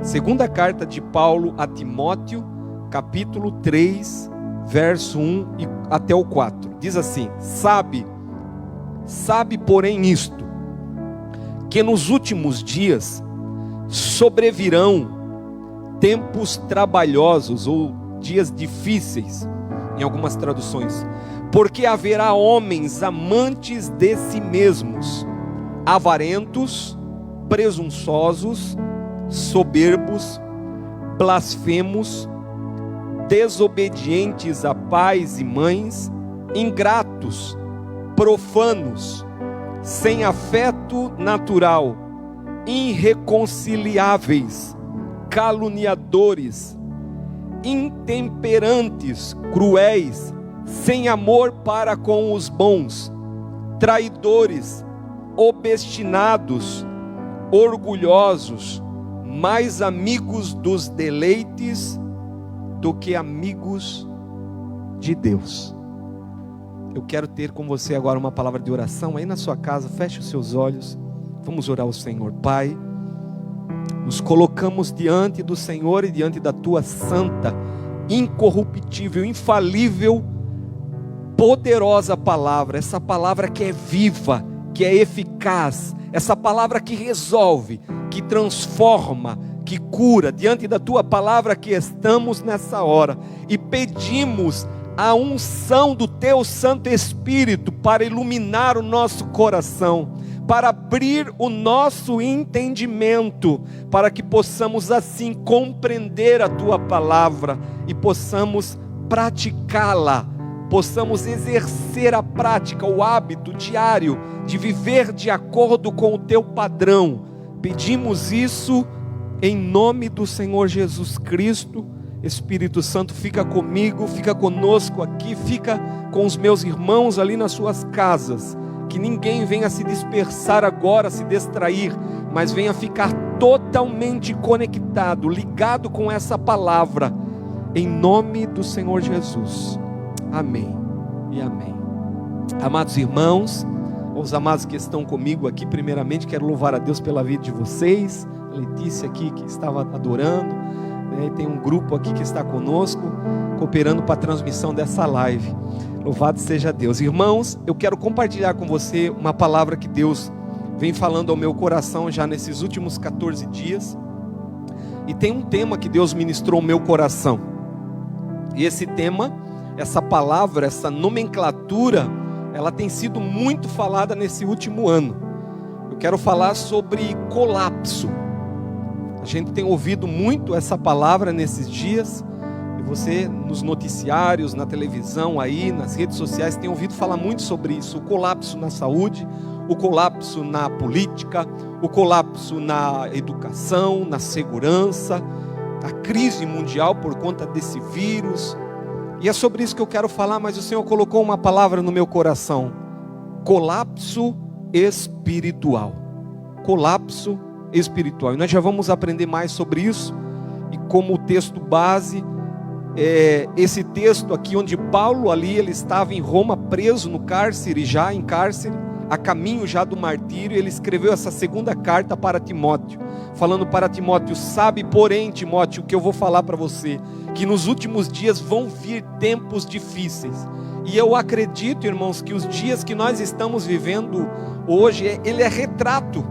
Segunda carta de Paulo a Timóteo, capítulo 3, verso 1 e até o 4. Diz assim: Sabe, porém isto, que nos últimos dias sobrevirão tempos trabalhosos, ou dias difíceis, em algumas traduções, porque haverá homens amantes de si mesmos, avarentos, presunçosos, soberbos, blasfemos, desobedientes a pais e mães, ingratos, profanos, sem afeto natural, irreconciliáveis, caluniadores, intemperantes, cruéis, sem amor para com os bons, traidores, obstinados, orgulhosos, mais amigos dos deleites do que amigos de Deus. Eu quero ter com você agora uma palavra de oração aí na sua casa. Feche os seus olhos, vamos orar ao Senhor. Pai, nos colocamos diante do Senhor e diante da tua santa, incorruptível, infalível, poderosa palavra. Essa palavra que é viva, que é eficaz, essa palavra que resolve, que transforma, que cura. Diante da tua palavra que estamos nessa hora e pedimos a unção do teu Santo Espírito para iluminar o nosso coração, para abrir o nosso entendimento, para que possamos assim compreender a tua palavra e possamos praticá-la, possamos exercer a prática, o hábito diário de viver de acordo com o teu padrão. Pedimos isso em nome do Senhor Jesus Cristo. Espírito Santo, fica comigo, fica conosco aqui, fica com os meus irmãos ali nas suas casas, que ninguém venha se dispersar agora, se distrair, mas venha ficar totalmente conectado, ligado com essa palavra, em nome do Senhor Jesus, amém e amém. Amados irmãos, os amados que estão comigo aqui, primeiramente quero louvar a Deus pela vida de vocês, a Letícia aqui que estava adorando, e tem um grupo aqui que está conosco, cooperando para a transmissão dessa live. Louvado seja Deus. Irmãos, eu quero compartilhar com você uma palavra que Deus vem falando ao meu coração já nesses últimos 14 dias. E tem um tema que Deus ministrou ao meu coração. E esse tema, essa palavra, essa nomenclatura, ela tem sido muito falada nesse último ano. Eu quero falar sobre colapso. A gente tem ouvido muito essa palavra nesses dias, e você nos noticiários, na televisão, aí nas redes sociais, tem ouvido falar muito sobre isso. O colapso na saúde, o colapso na política, o colapso na educação, na segurança, a crise mundial por conta desse vírus. E é sobre isso que eu quero falar, mas o Senhor colocou uma palavra no meu coração: colapso espiritual. Colapso espiritual. E nós já vamos aprender mais sobre isso. E como o texto base, esse texto aqui, onde Paulo ali, ele estava em Roma, preso no cárcere, já em cárcere, a caminho já do martírio, ele escreveu essa segunda carta para Timóteo, falando para Timóteo: sabe, porém, Timóteo, o que eu vou falar para você, que nos últimos dias vão vir tempos difíceis. E eu acredito, irmãos, que os dias que nós estamos vivendo hoje, ele é retrato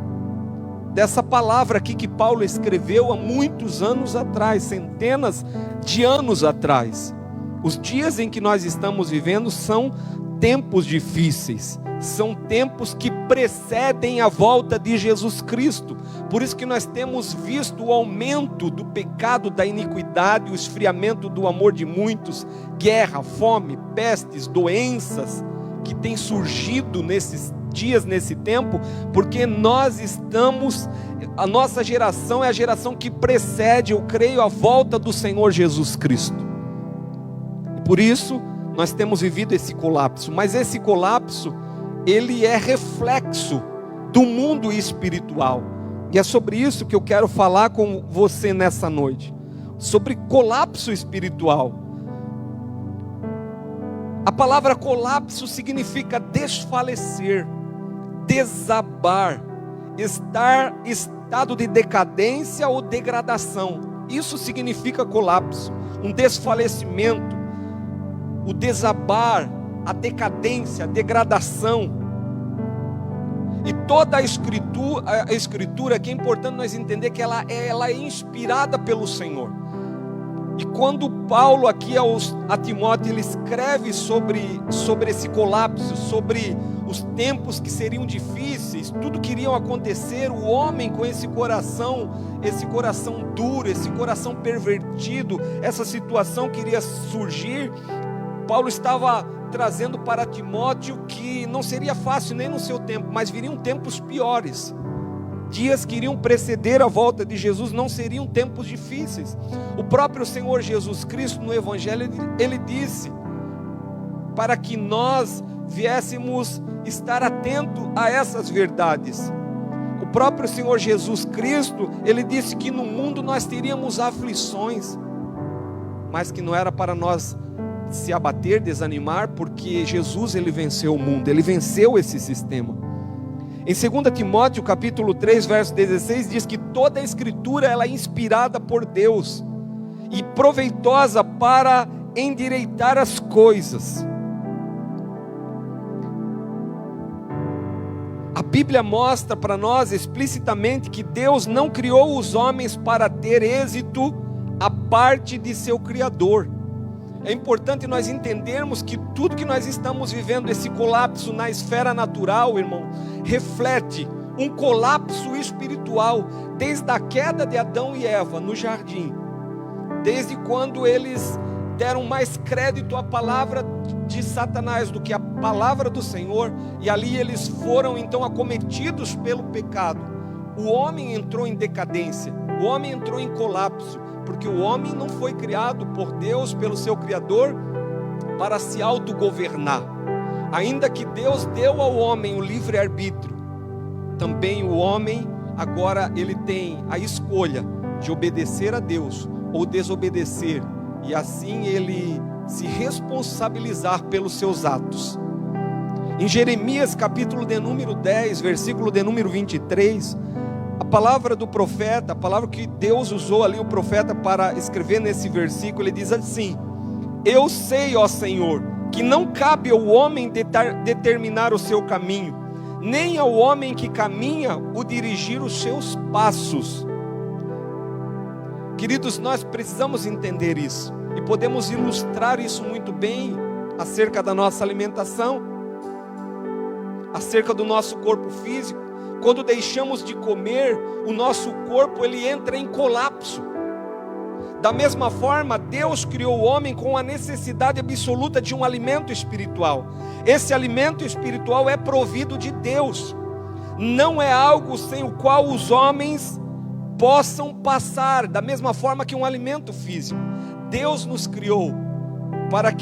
dessa palavra aqui que Paulo escreveu há muitos anos atrás, centenas de anos atrás. Os dias em que nós estamos vivendo são tempos difíceis, são tempos que precedem a volta de Jesus Cristo. Por isso que nós temos visto o aumento do pecado, da iniquidade, o esfriamento do amor de muitos, guerra, fome, pestes, doenças que têm surgido nesses dias, nesse tempo, porque a nossa geração é a geração que precede, eu creio, a volta do Senhor Jesus Cristo. E por isso nós temos vivido esse colapso, mas esse colapso, ele é reflexo do mundo espiritual, e é sobre isso que eu quero falar com você nessa noite, sobre colapso espiritual. A palavra colapso significa desfalecer, desabar, estar estado de decadência ou degradação. Isso significa colapso, um desfalecimento, o desabar, a decadência, a degradação. E toda a escritura, que é importante nós entender que ela é inspirada pelo Senhor. E quando Paulo aqui a Timóteo, ele escreve sobre esse colapso, sobre os tempos que seriam difíceis, tudo que iriam acontecer, o homem com esse coração duro, esse coração pervertido, essa situação que iria surgir, Paulo estava trazendo para Timóteo que não seria fácil nem no seu tempo, mas viriam tempos piores. Dias que iriam preceder a volta de Jesus não seriam tempos difíceis. O próprio Senhor Jesus Cristo no Evangelho, ele disse para que nós viéssemos estar atentos a essas verdades. O próprio Senhor Jesus Cristo, ele disse que no mundo nós teríamos aflições, mas que não era para nós se abater, desanimar, porque Jesus, ele venceu o mundo, ele venceu esse sistema. Em 2 Timóteo capítulo 3, verso 16, diz que toda a escritura ela é inspirada por Deus e proveitosa para endireitar as coisas. A Bíblia mostra para nós explicitamente que Deus não criou os homens para ter êxito à parte de seu Criador. É importante nós entendermos que tudo que nós estamos vivendo, esse colapso na esfera natural, irmão, reflete um colapso espiritual, desde a queda de Adão e Eva no jardim, desde quando eles deram mais crédito à palavra de Satanás do que à palavra do Senhor, e ali eles foram então acometidos pelo pecado. O homem entrou em decadência, o homem entrou em colapso, porque o homem não foi criado por Deus, pelo seu Criador, para se autogovernar. Ainda que Deus deu ao homem o livre-arbítrio, também o homem agora ele tem a escolha de obedecer a Deus ou desobedecer, e assim ele se responsabilizar pelos seus atos. Em Jeremias capítulo de número 10, versículo de número 23, a palavra do profeta, a palavra que Deus usou ali o profeta para escrever nesse versículo, ele diz assim: eu sei, ó Senhor, que não cabe ao homem determinar o seu caminho, nem ao homem que caminha o dirigir os seus passos. Queridos, nós precisamos entender isso, e podemos ilustrar isso muito bem acerca da nossa alimentação, acerca do nosso corpo físico. Quando deixamos de comer, o nosso corpo ele entra em colapso. Da mesma forma, Deus criou o homem com a necessidade absoluta de um alimento espiritual. Esse alimento espiritual é provido de Deus. Não é algo sem o qual os homens possam passar, da mesma forma que um alimento físico. Deus nos criou para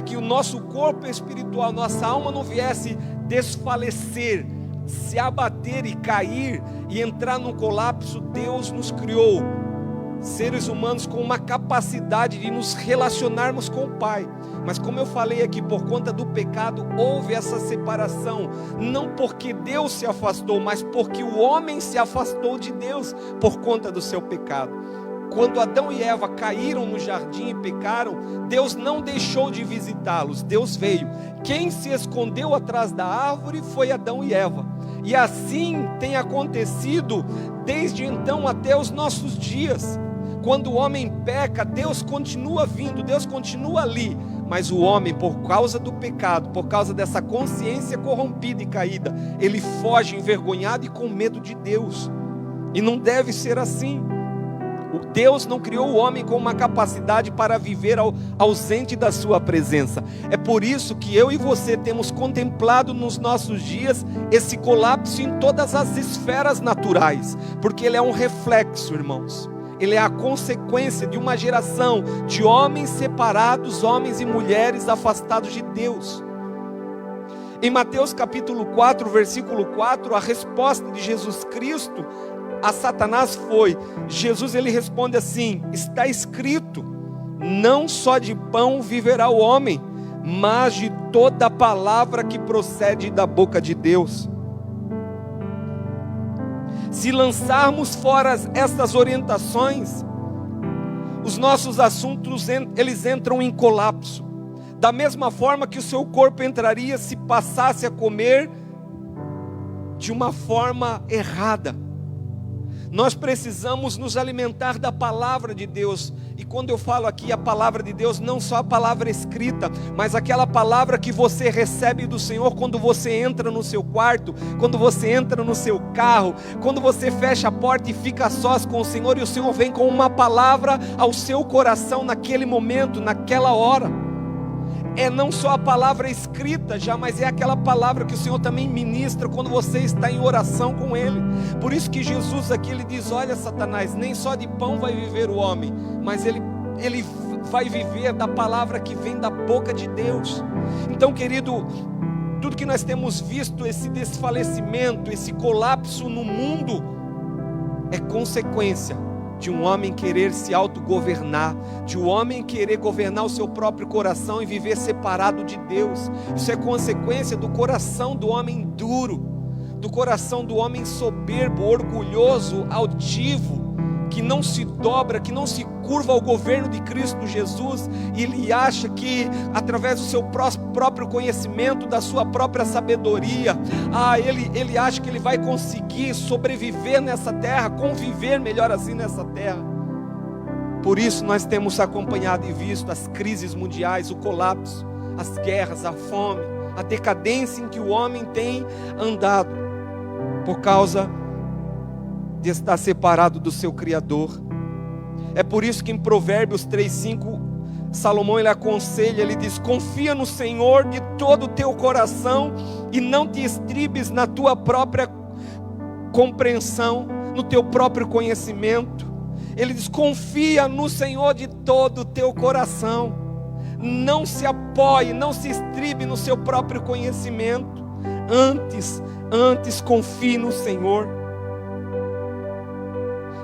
que o nosso corpo espiritual, nossa alma não viesse desfalecer, se abater e cair e entrar num colapso. Deus nos criou seres humanos com uma capacidade de nos relacionarmos com o Pai, mas como eu falei aqui, por conta do pecado houve essa separação, não porque Deus se afastou, mas porque o homem se afastou de Deus por conta do seu pecado. Quando Adão e Eva caíram no jardim e pecaram, Deus não deixou de visitá-los, Deus veio. Quem se escondeu atrás da árvore foi Adão e Eva, e assim tem acontecido desde então até os nossos dias. Quando o homem peca, Deus continua vindo, Deus continua ali, mas o homem, por causa do pecado, por causa dessa consciência corrompida e caída, ele foge envergonhado e com medo de Deus, e não deve ser assim. Deus não criou o homem com uma capacidade para viver ausente da sua presença. É por isso que eu e você temos contemplado nos nossos dias esse colapso em todas as esferas naturais, porque ele é um reflexo, irmãos. Ele é a consequência de uma geração de homens separados, homens e mulheres afastados de Deus. Em Mateus capítulo 4, versículo 4, a resposta de Jesus Cristo a Satanás foi, Jesus ele responde assim: está escrito, não só de pão viverá o homem, mas de toda palavra que procede da boca de Deus. Se lançarmos fora essas orientações, os nossos assuntos eles entram em colapso. Da mesma forma que o seu corpo entraria se passasse a comer de uma forma errada. Nós precisamos nos alimentar da palavra de Deus. E quando eu falo aqui a palavra de Deus, não só a palavra escrita, mas aquela palavra que você recebe do Senhor quando você entra no seu quarto, quando você entra no seu carro, quando você fecha a porta e fica a sós com o Senhor, e o Senhor vem com uma palavra ao seu coração naquele momento, naquela hora. É não só a palavra escrita já, mas é aquela palavra que o Senhor também ministra quando você está em oração com Ele. Por isso que Jesus aqui, Ele diz: olha, Satanás, nem só de pão vai viver o homem, mas ele vai viver da palavra que vem da boca de Deus. Então, querido, tudo que nós temos visto, esse desfalecimento, esse colapso no mundo, é consequência de um homem querer se autogovernar, de um homem querer governar o seu próprio coração e viver separado de Deus. Isso é consequência do coração do homem duro, do coração do homem soberbo, orgulhoso, altivo, que não se dobra, que não se curva ao governo de Cristo Jesus, e ele acha que através do seu próprio conhecimento, da sua própria sabedoria, ele acha que ele vai conseguir sobreviver nessa terra, conviver melhor assim nessa terra. Por isso nós temos acompanhado e visto as crises mundiais, o colapso, as guerras, a fome, a decadência em que o homem tem andado, por causa de estar separado do seu Criador. É por isso que em Provérbios 3:5, Salomão ele aconselha, ele diz: confia no Senhor de todo o teu coração e não te estribes na tua própria compreensão, no teu próprio conhecimento. Ele diz: confia no Senhor de todo o teu coração, não se apoie, não se estribe no seu próprio conhecimento, antes confie no Senhor.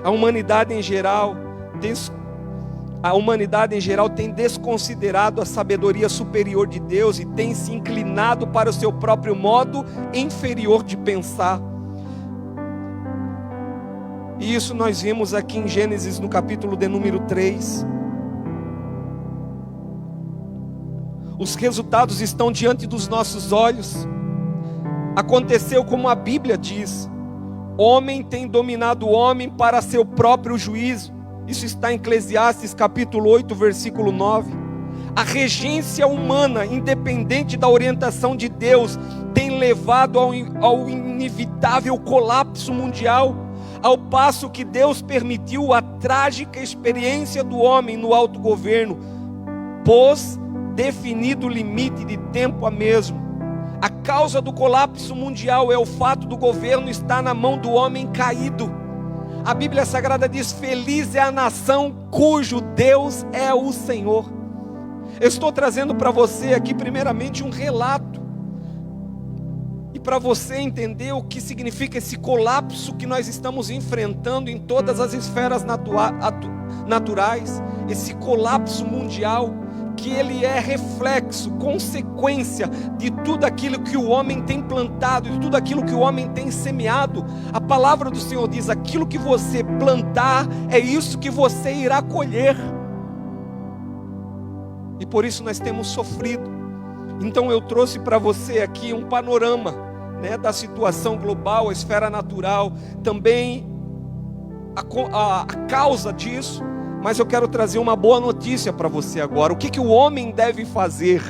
A humanidade em geral tem desconsiderado a sabedoria superior de Deus e tem se inclinado para o seu próprio modo inferior de pensar. E isso nós vimos aqui em Gênesis, no capítulo de número 3. Os resultados estão diante dos nossos olhos. Aconteceu como a Bíblia diz: homem tem dominado o homem para seu próprio juízo. Isso está em Eclesiastes capítulo 8, versículo 9. A regência humana, independente da orientação de Deus, tem levado ao inevitável colapso mundial, ao passo que Deus permitiu a trágica experiência do homem no autogoverno, pôs definido limite de tempo a mesmo. A causa do colapso mundial é o fato do governo estar na mão do homem caído. A Bíblia Sagrada diz: feliz é a nação cujo Deus é o Senhor. Eu estou trazendo para você aqui primeiramente um relato, e para você entender o que significa esse colapso que nós estamos enfrentando em todas as esferas naturais, esse colapso mundial, que ele é reflexo, consequência de tudo aquilo que o homem tem plantado, de tudo aquilo que o homem tem semeado. A palavra do Senhor diz: aquilo que você plantar, é isso que você irá colher. E por isso nós temos sofrido. Então eu trouxe para você aqui um panorama, da situação global, a esfera natural, também a causa disso. Mas eu quero trazer uma boa notícia para você agora. O que o homem deve fazer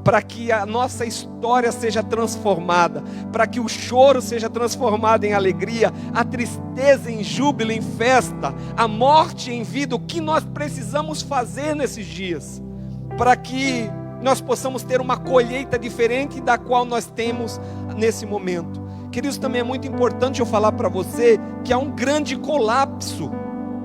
para que a nossa história seja transformada, para que o choro seja transformado em alegria, a tristeza em júbilo, em festa, a morte em vida? O que nós precisamos fazer nesses dias, para que nós possamos ter uma colheita diferente da qual nós temos nesse momento? Queridos, também é muito importante eu falar para você que há um grande colapso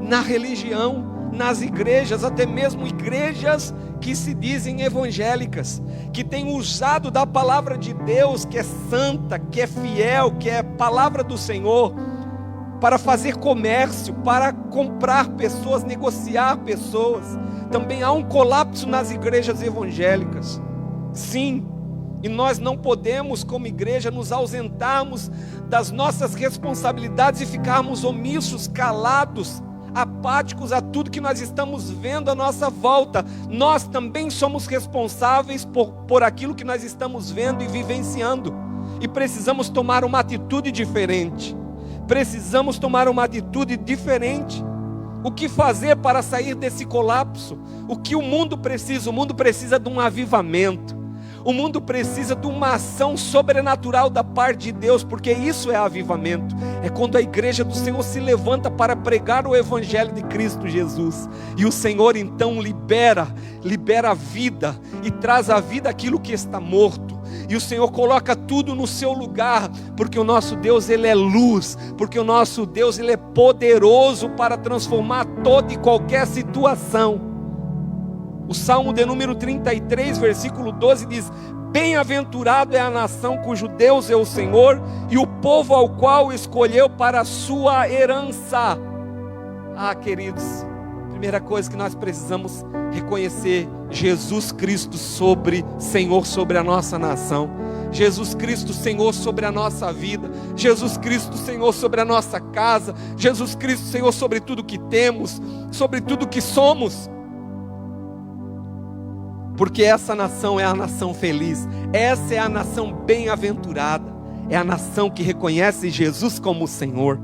na religião, nas igrejas, até mesmo igrejas que se dizem evangélicas, que têm usado da palavra de Deus, que é santa, que é fiel, que é palavra do Senhor, para fazer comércio, para comprar pessoas, negociar pessoas. Também há um colapso nas igrejas evangélicas. Sim, E nós não podemos, como igreja, nos ausentarmos das nossas responsabilidades e ficarmos omissos, calados, apáticos a tudo que nós estamos vendo à nossa volta. Nós também somos responsáveis por aquilo que nós estamos vendo e vivenciando. E precisamos tomar uma atitude diferente. Precisamos tomar uma atitude diferente. O que fazer para sair desse colapso? O que o mundo precisa? O mundo precisa de um avivamento. O mundo precisa de uma ação sobrenatural da parte de Deus, porque isso é avivamento. É quando a igreja do Senhor se levanta para pregar o evangelho de Cristo Jesus. E o Senhor então libera a vida e traz à vida aquilo que está morto. E o Senhor coloca tudo no seu lugar, porque o nosso Deus, Ele é luz, porque o nosso Deus, Ele é poderoso para transformar toda e qualquer situação. O Salmo de número 33, versículo 12 diz: bem-aventurado é a nação cujo Deus é o Senhor, e o povo ao qual escolheu para a sua herança. Ah, queridos, primeira coisa que nós precisamos reconhecer: Jesus Cristo Senhor sobre a nossa nação, Jesus Cristo Senhor sobre a nossa vida, Jesus Cristo Senhor sobre a nossa casa, Jesus Cristo Senhor sobre tudo que temos, sobre tudo que somos. Porque essa nação é a nação feliz, essa é a nação bem-aventurada, é a nação que reconhece Jesus como Senhor.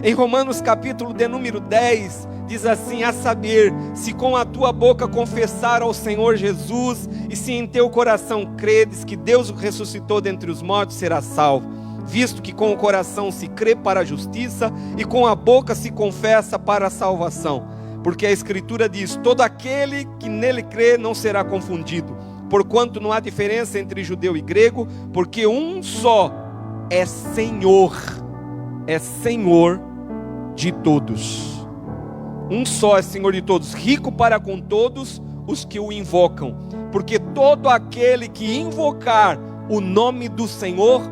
Em Romanos capítulo de número 10, diz assim: a saber, se com a tua boca confessar ao Senhor Jesus, e se em teu coração credes que Deus o ressuscitou dentre os mortos, serás salvo, visto que com o coração se crê para a justiça, e com a boca se confessa para a salvação. Porque a Escritura diz: todo aquele que nele crê não será confundido, porquanto não há diferença entre judeu e grego, porque um só é Senhor de todos. Um só é Senhor de todos, rico para com todos os que o invocam, porque todo aquele que invocar o nome do Senhor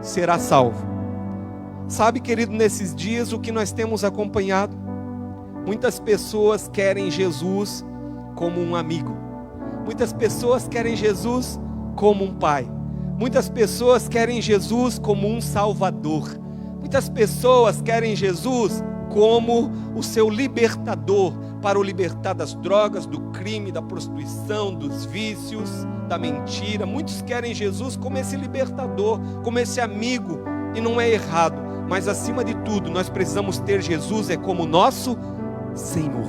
será salvo. Sabe, querido, nesses dias o que nós temos acompanhado? Muitas pessoas querem Jesus como um amigo. Muitas pessoas querem Jesus como um pai. Muitas pessoas querem Jesus como um salvador. Muitas pessoas querem Jesus como o seu libertador, para o libertar das drogas, do crime, da prostituição, dos vícios, da mentira. Muitos querem Jesus como esse libertador, como esse amigo, e não é errado. Mas acima de tudo, nós precisamos ter Jesus como nosso Senhor.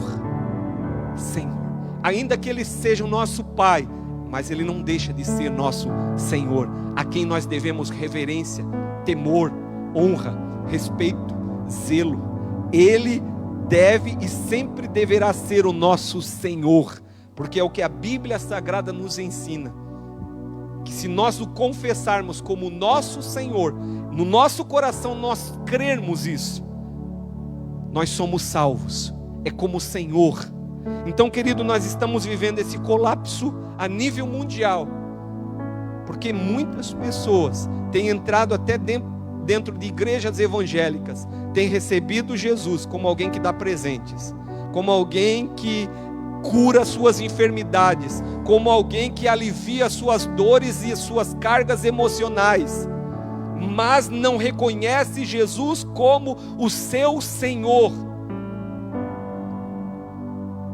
Ainda que Ele seja o nosso Pai, mas Ele não deixa de ser nosso Senhor, a quem nós devemos reverência, temor, honra, respeito, zelo. Ele deve e sempre deverá ser o nosso Senhor, porque é o que a Bíblia Sagrada nos ensina, que se nós o confessarmos como nosso Senhor, no nosso coração nós crermos isso, nós somos salvos. É como Senhor. Então, querido, nós estamos vivendo esse colapso a nível mundial, porque muitas pessoas têm entrado até dentro de igrejas evangélicas, têm recebido Jesus como alguém que dá presentes, como alguém que cura suas enfermidades, como alguém que alivia suas dores e suas cargas emocionais, mas não reconhece Jesus como o seu Senhor.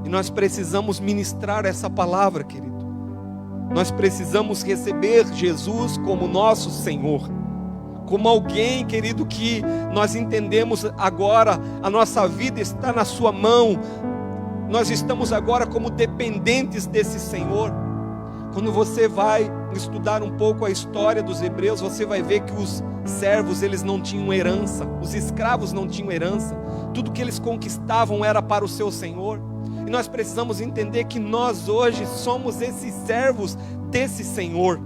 E nós precisamos ministrar essa palavra, querido. Nós precisamos receber Jesus como nosso Senhor, como alguém, querido, que nós entendemos agora, a nossa vida está na sua mão. Nós estamos agora como dependentes desse Senhor. Quando você vai estudar um pouco a história dos hebreus, você vai ver que os servos, eles não tinham herança, os escravos não tinham herança, tudo que eles conquistavam era para o seu Senhor. E nós precisamos entender que nós hoje somos esses servos desse Senhor,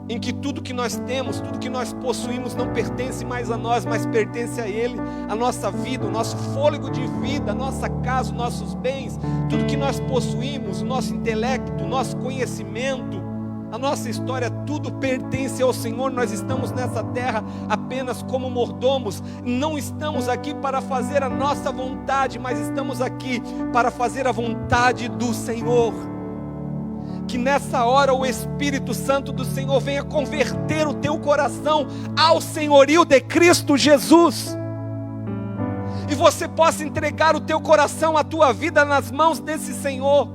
em que tudo que nós temos, tudo que nós possuímos não pertence mais a nós, mas pertence a Ele. A nossa vida, o nosso fôlego de vida, a nossa casa, os nossos bens, tudo que nós possuímos, o nosso intelecto, o nosso conhecimento, a nossa história, tudo pertence ao Senhor. Nós estamos nessa terra apenas como mordomos, não estamos aqui para fazer a nossa vontade, mas estamos aqui para fazer a vontade do Senhor, que nessa hora o Espírito Santo do Senhor venha converter o teu coração ao senhorio de Cristo Jesus. E você possa entregar o teu coração, a tua vida nas mãos desse Senhor.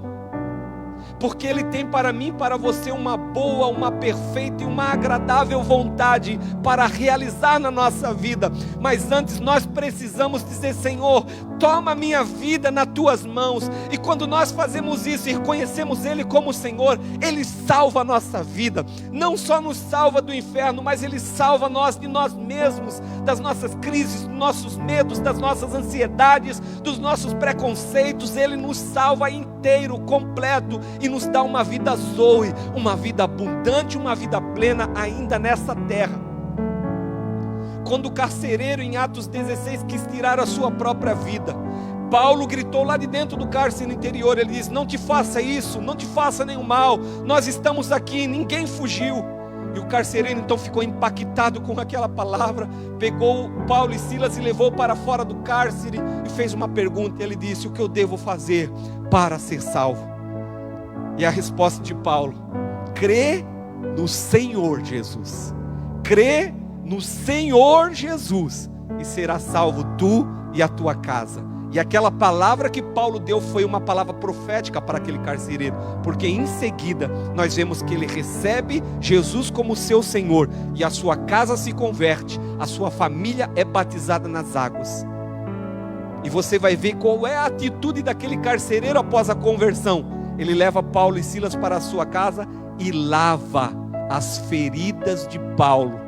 Porque Ele tem para mim e para você uma boa, uma perfeita e uma agradável vontade para realizar na nossa vida. Mas antes nós precisamos dizer: Senhor, toma a minha vida nas Tuas mãos. E quando nós fazemos isso e reconhecemos Ele como Senhor, Ele salva a nossa vida. Não só nos salva do inferno, mas Ele salva nós de nós mesmos, das nossas crises, dos nossos medos, das nossas ansiedades, dos nossos preconceitos. Ele nos salva inteiro, completo, e nos dá uma vida zoe, uma vida abundante, uma vida plena ainda nessa terra. Quando o carcereiro em Atos 16 quis tirar a sua própria vida, Paulo gritou lá de dentro do cárcere interior, ele diz: não te faça isso, não te faça nenhum mal, nós estamos aqui, ninguém fugiu. E o carcereiro então ficou impactado com aquela palavra, pegou Paulo e Silas e levou para fora do cárcere e fez uma pergunta. Ele disse: o que eu devo fazer para ser salvo? E a resposta de Paulo: crê no Senhor Jesus. Crê no Senhor Jesus e será salvo tu e a tua casa. E aquela palavra que Paulo deu foi uma palavra profética para aquele carcereiro, porque em seguida nós vemos que ele recebe Jesus como seu Senhor, e a sua casa se converte, a sua família é batizada nas águas. E você vai ver qual é a atitude daquele carcereiro após a conversão. Ele leva Paulo e Silas para a sua casa e lava as feridas de Paulo.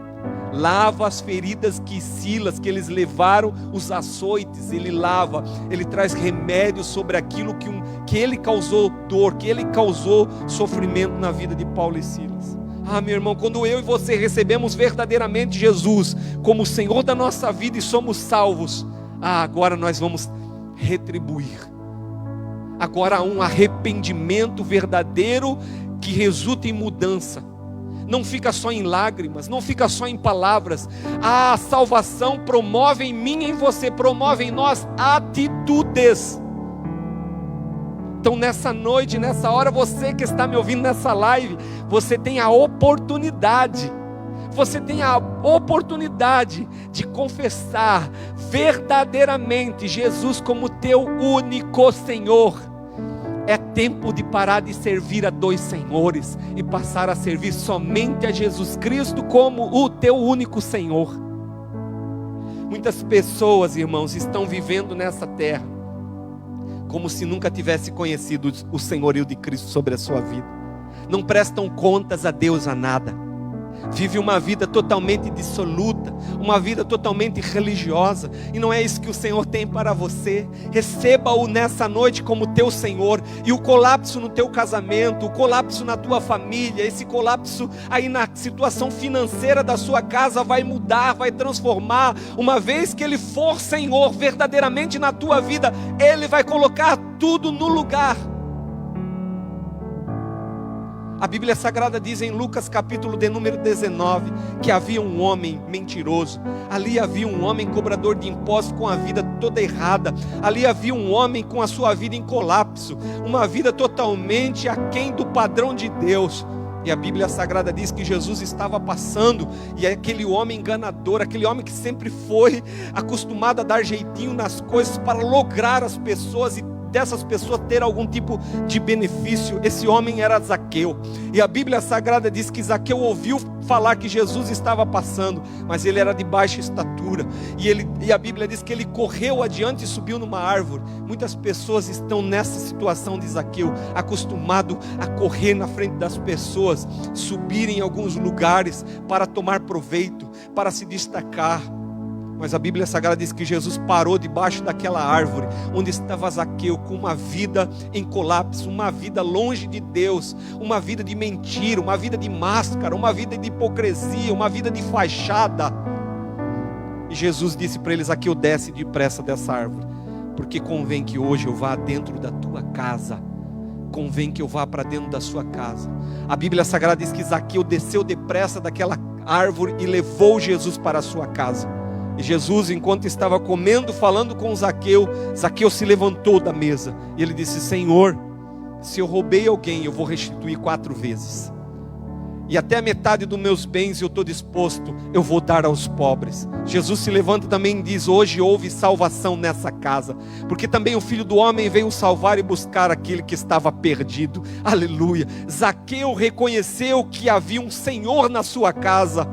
Lava as feridas que Silas, que eles levaram, os açoites, ele lava, ele traz remédio sobre aquilo que ele causou dor, que ele causou sofrimento na vida de Paulo e Silas. Ah, meu irmão, quando eu e você recebemos verdadeiramente Jesus como o Senhor da nossa vida e somos salvos, agora nós vamos retribuir. Agora há um arrependimento verdadeiro que resulta em mudança. Não fica só em lágrimas, não fica só em palavras. A salvação promove em mim e em você, promove em nós atitudes. Então nessa noite, nessa hora, você que está me ouvindo nessa live, você tem a oportunidade. Você tem a oportunidade de confessar verdadeiramente Jesus como teu único Senhor. É tempo de parar de servir a dois senhores e passar a servir somente a Jesus Cristo como o teu único Senhor. Muitas pessoas, irmãos, estão vivendo nessa terra como se nunca tivesse conhecido o senhorio de Cristo sobre a sua vida. Não prestam contas a Deus a nada. Vive uma vida totalmente dissoluta, uma vida totalmente religiosa, e não é isso que o Senhor tem para você. Receba-o nessa noite como teu Senhor, e o colapso no teu casamento, o colapso na tua família, esse colapso aí na situação financeira da sua casa vai mudar, vai transformar. Uma vez que Ele for Senhor verdadeiramente na tua vida, Ele vai colocar tudo no lugar. A Bíblia Sagrada diz em Lucas capítulo de número 19, que havia um homem mentiroso, ali havia um homem cobrador de impostos com a vida toda errada, ali havia um homem com a sua vida em colapso, uma vida totalmente aquém do padrão de Deus. E a Bíblia Sagrada diz que Jesus estava passando, e aquele homem enganador, aquele homem que sempre foi acostumado a dar jeitinho nas coisas para lograr as pessoas e dessas pessoas ter algum tipo de benefício, esse homem era Zaqueu. E a Bíblia Sagrada diz que Zaqueu ouviu falar que Jesus estava passando, mas ele era de baixa estatura, e a Bíblia diz que ele correu adiante e subiu numa árvore. Muitas pessoas estão nessa situação de Zaqueu, acostumado a correr na frente das pessoas, subir em alguns lugares para tomar proveito, para se destacar. Mas a Bíblia Sagrada diz que Jesus parou debaixo daquela árvore, onde estava Zaqueu, com uma vida em colapso, uma vida longe de Deus, uma vida de mentira, uma vida de máscara, uma vida de hipocrisia, uma vida de fachada. E Jesus disse para ele: Zaqueu, desce depressa dessa árvore, porque convém que hoje eu vá dentro da tua casa. Convém que eu vá para dentro da sua casa. A Bíblia Sagrada diz que Zaqueu desceu depressa daquela árvore e levou Jesus para a sua casa. E Jesus, enquanto estava comendo, falando com Zaqueu, Zaqueu se levantou da mesa e ele disse: Senhor, se eu roubei alguém, eu vou restituir 4 vezes. E até a metade dos meus bens eu estou disposto, eu vou dar aos pobres. Jesus se levanta também e diz: hoje houve salvação nessa casa, porque também o Filho do Homem veio salvar e buscar aquele que estava perdido. Aleluia. Zaqueu reconheceu que havia um Senhor na sua casa.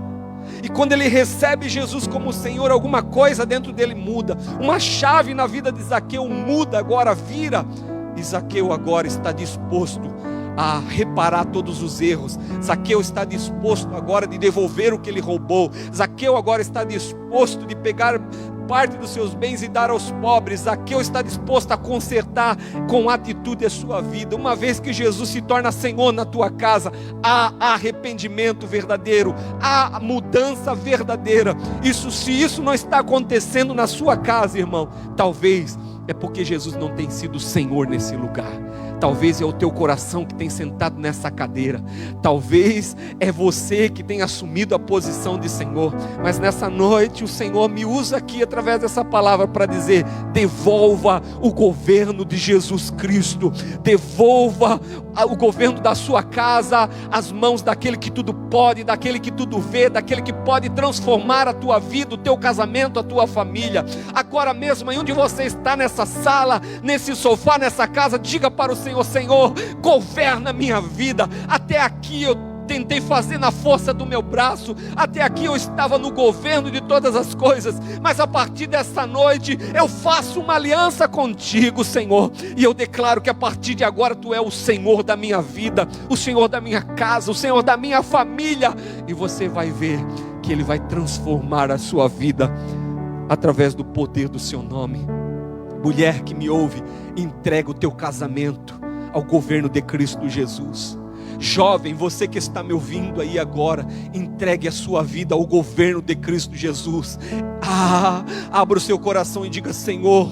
E quando ele recebe Jesus como Senhor, alguma coisa dentro dele muda. Uma chave na vida de Zaqueu muda, agora vira. E Zaqueu agora está disposto a reparar todos os erros. Zaqueu está disposto agora de devolver o que ele roubou. Zaqueu agora está disposto de pegar parte dos seus bens e dar aos pobres. Zaqueu está disposto a consertar com atitude a sua vida. Uma vez que Jesus se torna Senhor na tua casa, há arrependimento verdadeiro, há mudança verdadeira. Se isso não está acontecendo na sua casa, irmão, talvez é porque Jesus não tem sido Senhor nesse lugar. Talvez é o teu coração que tem sentado nessa cadeira. Talvez é você que tem assumido a posição de Senhor. Mas nessa noite o Senhor me usa aqui através dessa palavra para dizer: devolva o governo de Jesus Cristo. Devolva o governo da sua casa às mãos daquele que tudo pode, daquele que tudo vê, daquele que pode transformar a tua vida, o teu casamento, a tua família. Agora mesmo, aí onde você está, nessa sala, nesse sofá, nessa casa, diga para o Senhor: Senhor, governa a minha vida. Até aqui eu tentei fazer na força do meu braço, até aqui eu estava no governo de todas as coisas, mas a partir dessa noite eu faço uma aliança contigo, Senhor, e eu declaro que a partir de agora Tu é o Senhor da minha vida, o Senhor da minha casa, o Senhor da minha família. E você vai ver que Ele vai transformar a sua vida através do poder do Seu nome. Mulher que me ouve, entrega o teu casamento ao governo de Cristo Jesus. Jovem, você que está me ouvindo aí agora, entregue a sua vida ao governo de Cristo Jesus. Abra o seu coração e diga: Senhor,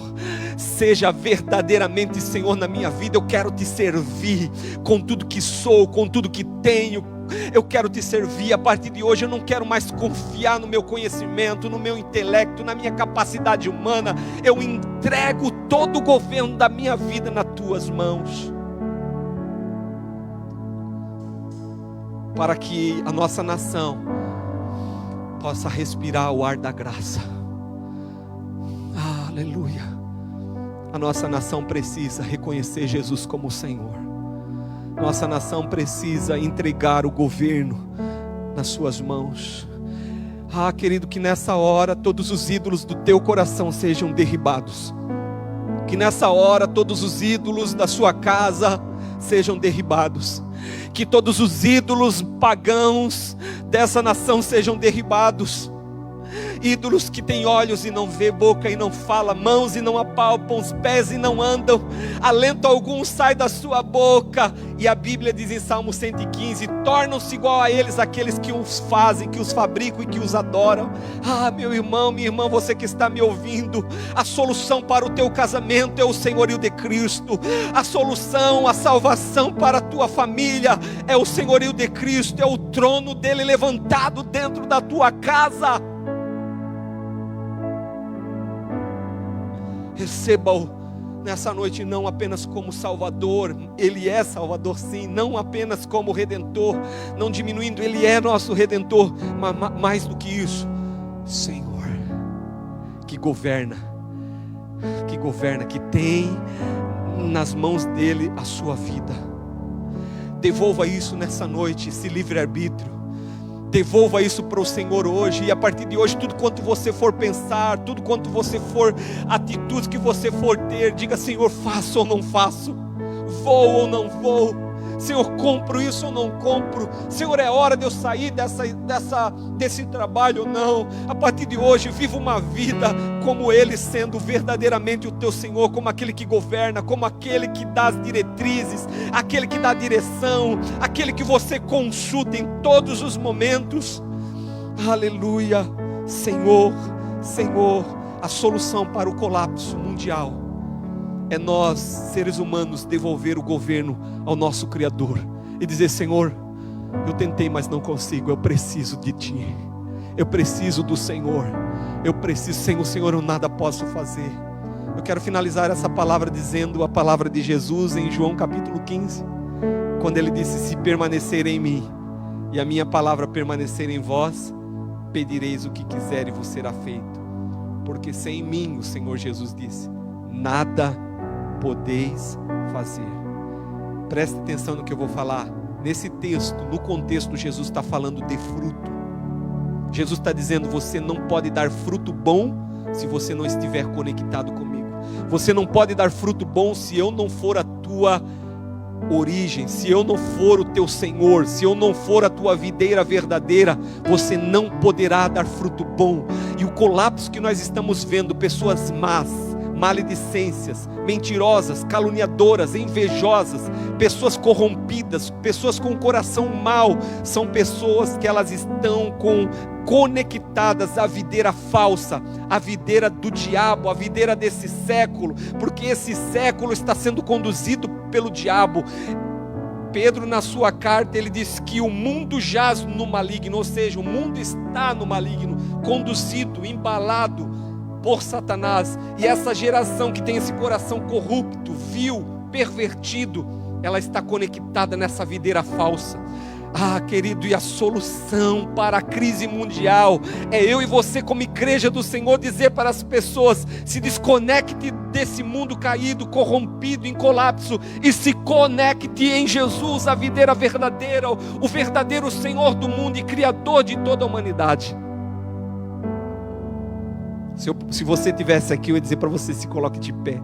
seja verdadeiramente Senhor na minha vida. Eu quero Te servir com tudo que sou, com tudo que tenho. Eu quero Te servir. A partir de hoje eu não quero mais confiar no meu conhecimento, no meu intelecto, na minha capacidade humana. Eu entrego todo o governo da minha vida nas Tuas mãos, para que a nossa nação possa respirar o ar da graça. Aleluia. A nossa nação precisa reconhecer Jesus como Senhor. Nossa nação precisa entregar o governo nas Suas mãos. Querido, que nessa hora todos os ídolos do teu coração sejam derribados. Que nessa hora todos os ídolos da sua casa sejam derribados. Que todos os ídolos pagãos dessa nação sejam derribados. Ídolos que têm olhos e não vê, boca e não fala, mãos e não apalpam, os pés e não andam, alento algum sai da sua boca. E a Bíblia diz em Salmo 115: tornam-se igual a eles aqueles que os fazem, que os fabricam e que os adoram. Meu irmão, minha irmã, você que está me ouvindo, a solução para o teu casamento é o senhorio de Cristo. A solução, a salvação para a tua família é o senhorio de Cristo, é o trono dele levantado dentro da tua casa. Receba-o nessa noite não apenas como Salvador. Ele é Salvador sim, não apenas como Redentor, não diminuindo, Ele é nosso Redentor, mas mais do que isso, Senhor, que governa, que tem nas mãos dEle a sua vida. Devolva isso nessa noite, esse livre-arbítrio. Devolva isso para o Senhor hoje. E a partir de hoje, tudo quanto você for pensar, tudo quanto você for, atitudes que você for ter, diga: Senhor, faço ou não faço, vou ou não vou, Senhor, compro isso ou não compro, Senhor, é hora de eu sair desse trabalho ou não. A partir de hoje, viva uma vida como Ele, sendo verdadeiramente o teu Senhor, como aquele que governa, como aquele que dá as diretrizes, aquele que dá a direção, aquele que você consulta em todos os momentos. Aleluia. Senhor, a solução para o colapso mundial é nós, seres humanos, devolver o governo ao nosso Criador e dizer: Senhor, eu tentei, mas não consigo, eu preciso de Ti, eu preciso do Senhor, eu preciso, sem o Senhor eu nada posso fazer. Eu quero finalizar essa palavra dizendo a palavra de Jesus em João capítulo 15, quando ele disse: se permanecer em mim e a minha palavra permanecer em vós, pedireis o que quiser e vos será feito. Porque sem mim, o Senhor Jesus disse, nada podeis fazer. Preste atenção no que eu vou falar. Nesse texto, no contexto, Jesus está falando de fruto. Jesus está dizendo: você não pode dar fruto bom se você não estiver conectado comigo. Você não pode dar fruto bom se eu não for a tua origem, se eu não for o teu Senhor, se eu não for a tua videira verdadeira, você não poderá dar fruto bom. E o colapso que nós estamos vendo, pessoas más, maledicências, mentirosas, caluniadoras, invejosas, pessoas corrompidas, pessoas com coração mau, são pessoas que elas estão conectadas à videira falsa, à videira do diabo, à videira desse século, porque esse século está sendo conduzido pelo diabo. Pedro, na sua carta, ele diz que o mundo jaz no maligno, ou seja, o mundo está no maligno, conduzido, embalado por Satanás. E essa geração que tem esse coração corrupto, vil, pervertido, ela está conectada nessa videira falsa. Ah, querido, e a solução para a crise mundial é eu e você, como igreja do Senhor, dizer para as pessoas: se desconecte desse mundo caído, corrompido, em colapso, e se conecte em Jesus, a videira verdadeira, o verdadeiro Senhor do mundo e Criador de toda a humanidade. Se você estivesse aqui, eu ia dizer para você: se coloque de pé.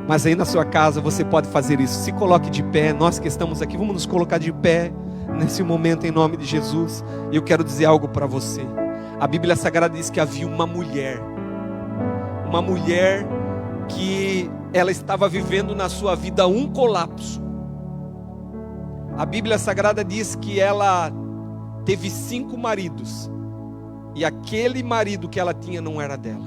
Mas aí na sua casa você pode fazer isso. Se coloque de pé. Nós que estamos aqui, vamos nos colocar de pé nesse momento em nome de Jesus. E eu quero dizer algo para você. A Bíblia Sagrada diz que havia uma mulher que ela estava vivendo na sua vida um colapso. A Bíblia Sagrada diz que ela teve 5 maridos, e aquele marido que ela tinha não era dela.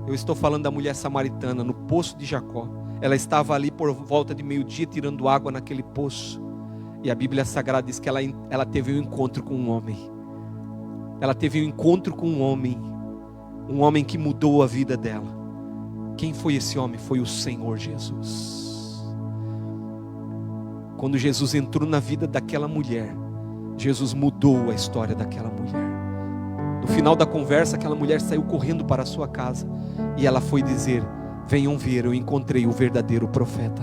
Eu estou falando da mulher samaritana no poço de Jacó. Ela estava ali por volta de meio-dia tirando água naquele poço. E a Bíblia Sagrada diz que ela teve um encontro com um homem. Ela teve um encontro com um homem que mudou a vida dela. Quem foi esse homem? Foi o Senhor Jesus. Quando Jesus entrou na vida daquela mulher, Jesus mudou a história daquela mulher. No final da conversa, aquela mulher saiu correndo para a sua casa, e ela foi dizer: venham ver, eu encontrei o verdadeiro profeta.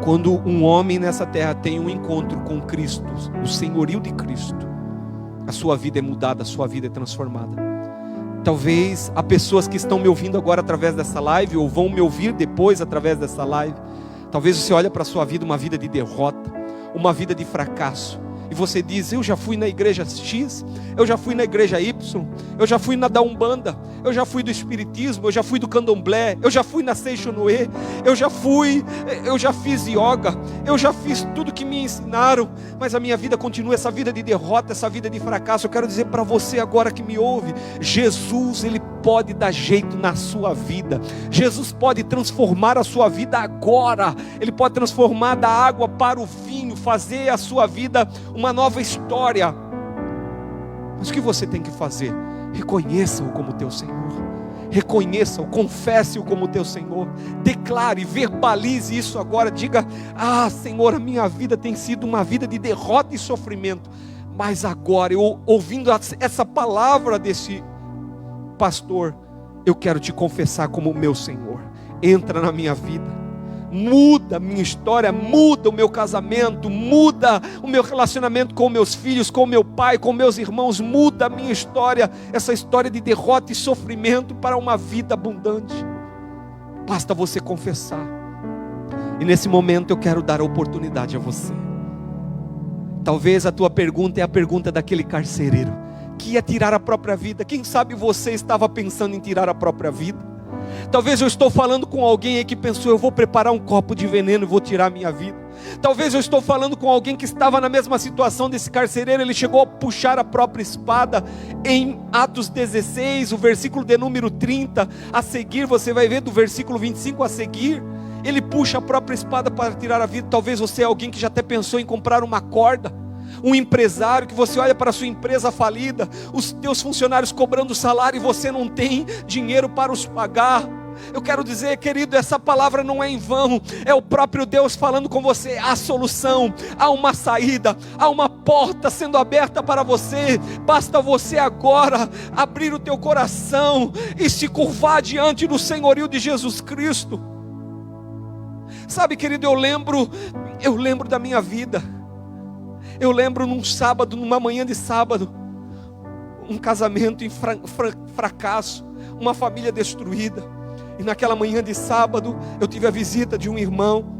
Quando um homem nessa terra tem um encontro com Cristo, o senhorio de Cristo, a sua vida é mudada, a sua vida é transformada. Talvez há pessoas que estão me ouvindo agora através dessa live, ou vão me ouvir depois através dessa live. Talvez você olhe para a sua vida, uma vida de derrota, uma vida de fracasso, e você diz: eu já fui na igreja X, eu já fui na igreja Y, eu já fui na da Umbanda, eu já fui do Espiritismo, eu já fui do Candomblé, eu já fui na Seixonoe, eu já fiz yoga, eu já fiz tudo que me ensinaram, mas a minha vida continua essa vida de derrota, essa vida de fracasso. Eu quero dizer para você agora que me ouve: Jesus, Ele pode dar jeito na sua vida. Jesus pode transformar a sua vida agora. Ele pode transformar da água para o vinho, fazer a sua vida uma nova história. Mas o que você tem que fazer? Reconheça-o como teu Senhor. Reconheça-o, confesse-o como teu Senhor. Declare, verbalize isso agora. Diga: ah, Senhor, a minha vida tem sido uma vida de derrota e sofrimento, mas agora, eu ouvindo essa palavra desse pastor, eu quero te confessar como meu Senhor. Entra na minha vida, muda a minha história, muda o meu casamento, muda o meu relacionamento com meus filhos, com meu pai, com meus irmãos, muda a minha história, essa história de derrota e sofrimento, para uma vida abundante. Basta você confessar. E nesse momento eu quero dar a oportunidade a você. Talvez a tua pergunta é a pergunta daquele carcereiro que ia tirar a própria vida. Quem sabe você estava pensando em tirar a própria vida? Talvez eu estou falando com alguém aí que pensou: eu vou preparar um copo de veneno e vou tirar a minha vida. Talvez eu estou falando com alguém que estava na mesma situação desse carcereiro. Ele chegou a puxar a própria espada. Em Atos 16, o versículo de número 30 a seguir, você vai ver do versículo 25 a seguir, ele puxa a própria espada para tirar a vida. Talvez você é alguém que já até pensou em comprar uma corda. Um empresário que você olha para a sua empresa falida, os teus funcionários cobrando salário e você não tem dinheiro para os pagar. Eu quero dizer, querido, essa palavra não é em vão, é o próprio Deus falando com você. Há solução, há uma saída, há uma porta sendo aberta para você. Basta você agora abrir o teu coração e se curvar diante do senhorio de Jesus Cristo. Sabe, querido, eu lembro da minha vida. Eu lembro num sábado, numa manhã de sábado, um casamento em fracasso, uma família destruída. E naquela manhã de sábado, eu tive a visita de um irmão.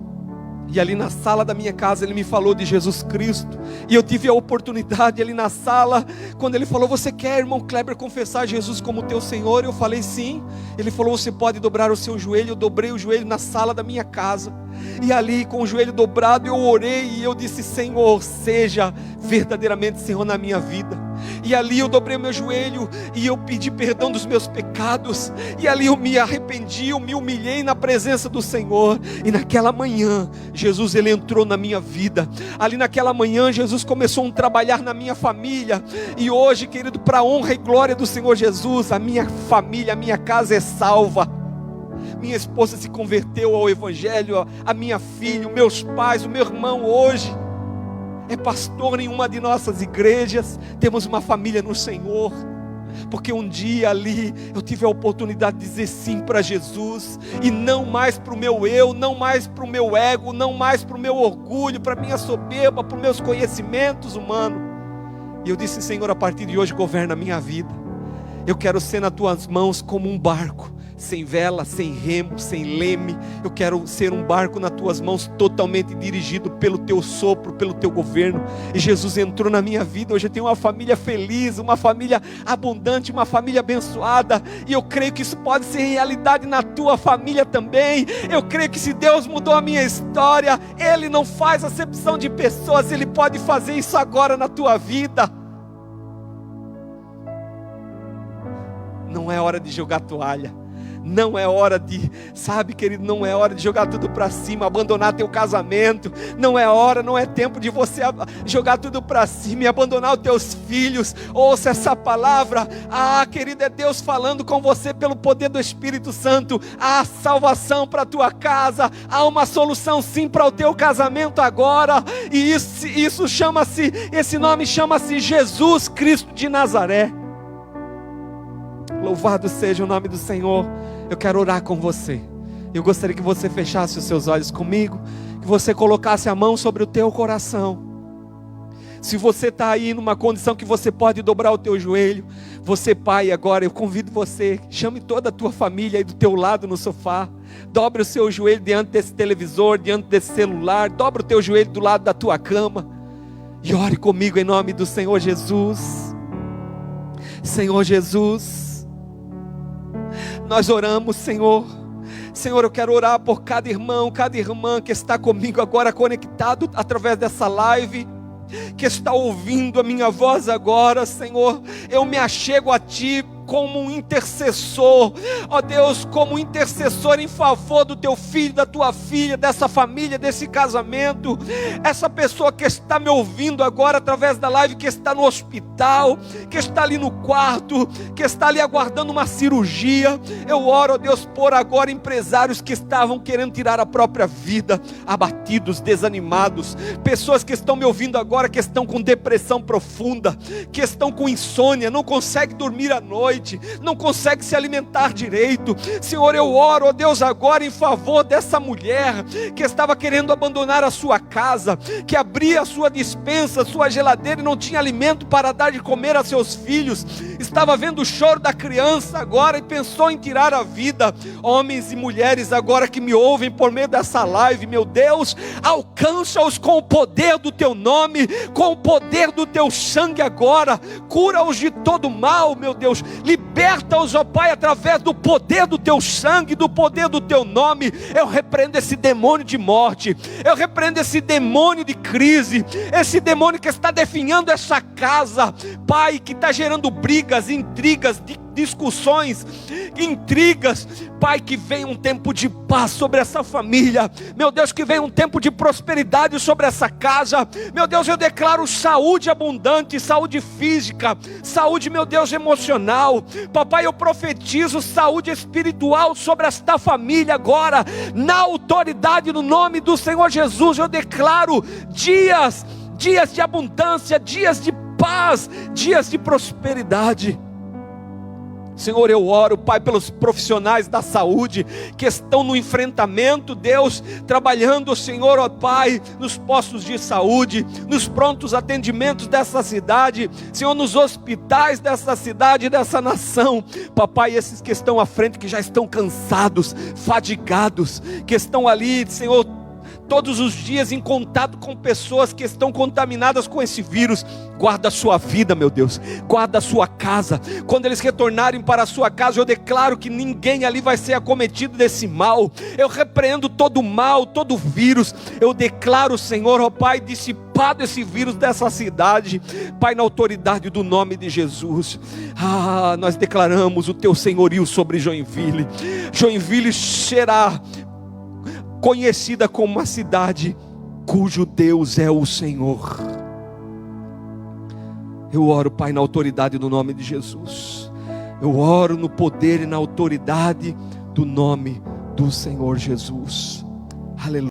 E ali na sala da minha casa, ele me falou de Jesus Cristo. E eu tive a oportunidade ali na sala, quando ele falou: você quer, irmão Kleber, confessar Jesus como teu Senhor? Eu falei sim. Ele falou: você pode dobrar o seu joelho. Eu dobrei o joelho na sala da minha casa. E ali, com o joelho dobrado, eu orei e eu disse: Senhor, seja verdadeiramente Senhor na minha vida. E ali eu dobrei meu joelho e eu pedi perdão dos meus pecados. E ali eu me arrependi, eu me humilhei na presença do Senhor. E naquela manhã, Jesus, ele entrou na minha vida. Ali naquela manhã, Jesus começou a trabalhar na minha família. E hoje, querido, para a honra e glória do Senhor Jesus, a minha família, a minha casa é salva. Minha esposa se converteu ao Evangelho, a minha filha, os meus pais, o meu irmão hoje é pastor em uma de nossas igrejas. Temos uma família no Senhor, porque um dia ali eu tive a oportunidade de dizer sim para Jesus, e não mais para o meu eu, não mais para o meu ego, não mais para o meu orgulho, para a minha soberba, para os meus conhecimentos humanos. E eu disse: Senhor, a partir de hoje governa a minha vida. Eu quero ser nas tuas mãos como um barco, sem vela, sem remo, sem leme. Eu quero ser um barco nas tuas mãos, totalmente dirigido pelo teu sopro, pelo teu governo. E Jesus entrou na minha vida. Hoje eu tenho uma família feliz, uma família abundante, uma família abençoada. E eu creio que isso pode ser realidade na tua família também. Eu creio que se Deus mudou a minha história, Ele não faz acepção de pessoas. Ele pode fazer isso agora na tua vida. Não é hora de jogar toalha. Não é hora de, sabe, querido, não é hora de jogar tudo para cima, abandonar teu casamento. Não é hora, não é tempo de você jogar tudo para cima e abandonar os teus filhos. Ouça essa palavra. Querido, é Deus falando com você pelo poder do Espírito Santo. Há salvação para a tua casa. Há uma solução sim para o teu casamento agora. E isso chama-se, esse nome chama-se Jesus Cristo de Nazaré. Louvado seja o nome do Senhor. Eu quero orar com você. Eu gostaria que você fechasse os seus olhos comigo, que você colocasse a mão sobre o teu coração. Se você está aí numa condição que você pode dobrar o teu joelho, você pai agora, eu convido você, chame toda a tua família aí do teu lado no sofá. Dobre o seu joelho diante desse televisor, diante desse celular. Dobre o teu joelho do lado da tua cama e ore comigo em nome do Senhor Jesus. Senhor Jesus, nós oramos, Senhor. Senhor, eu quero orar por cada irmão, cada irmã que está comigo agora conectado através dessa live, que está ouvindo a minha voz agora. Senhor, eu me achego a Ti como um intercessor, ó Deus, como um intercessor em favor do teu filho, da tua filha, dessa família, desse casamento. Essa pessoa que está me ouvindo agora através da live, que está no hospital, que está ali no quarto, que está ali aguardando uma cirurgia. Eu oro, ó Deus, por agora empresários que estavam querendo tirar a própria vida, abatidos, desanimados, pessoas que estão me ouvindo agora, que estão com depressão profunda, que estão com insônia, não conseguem dormir à noite, não consegue se alimentar direito. Senhor, eu oro, ó Deus, agora em favor dessa mulher que estava querendo abandonar a sua casa, que abria a sua despensa, a sua geladeira e não tinha alimento para dar de comer a seus filhos, estava vendo o choro da criança agora e pensou em tirar a vida. Homens e mulheres agora que me ouvem por meio dessa live, meu Deus, alcança-os com o poder do teu nome, com o poder do teu sangue agora, cura-os de todo mal, meu Deus, liberta-os, ó Pai, através do poder do teu sangue, do poder do teu nome. Eu repreendo esse demônio de morte, eu repreendo esse demônio de crise, esse demônio que está definhando essa casa, Pai, que está gerando brigas, intrigas, discussões, intrigas. Pai, que venha um tempo de paz sobre essa família, meu Deus, que venha um tempo de prosperidade sobre essa casa. Meu Deus, eu declaro saúde abundante, saúde física, saúde, meu Deus, emocional. Papai, eu profetizo saúde espiritual sobre esta família agora, na autoridade, no nome do Senhor Jesus. Eu declaro dias de abundância, dias de paz, dias de prosperidade. Senhor, eu oro, Pai, pelos profissionais da saúde que estão no enfrentamento, Deus, trabalhando, Senhor, ó Pai, nos postos de saúde, nos prontos atendimentos dessa cidade, Senhor, nos hospitais dessa cidade, dessa nação. Papai, esses que estão à frente, que já estão cansados, fadigados, que estão ali, Senhor, todos os dias em contato com pessoas que estão contaminadas com esse vírus. Guarda a sua vida, meu Deus, guarda a sua casa. Quando eles retornarem para a sua casa, eu declaro que ninguém ali vai ser acometido desse mal. Eu repreendo todo o mal, todo o vírus. Eu declaro, Senhor, ó Pai, dissipado esse vírus dessa cidade, Pai, na autoridade do nome de Jesus. Nós declaramos o teu senhorio sobre Joinville. Joinville será conhecida como uma cidade cujo Deus é o Senhor. Eu oro, Pai, na autoridade do nome de Jesus. Eu oro no poder e na autoridade do nome do Senhor Jesus. Aleluia.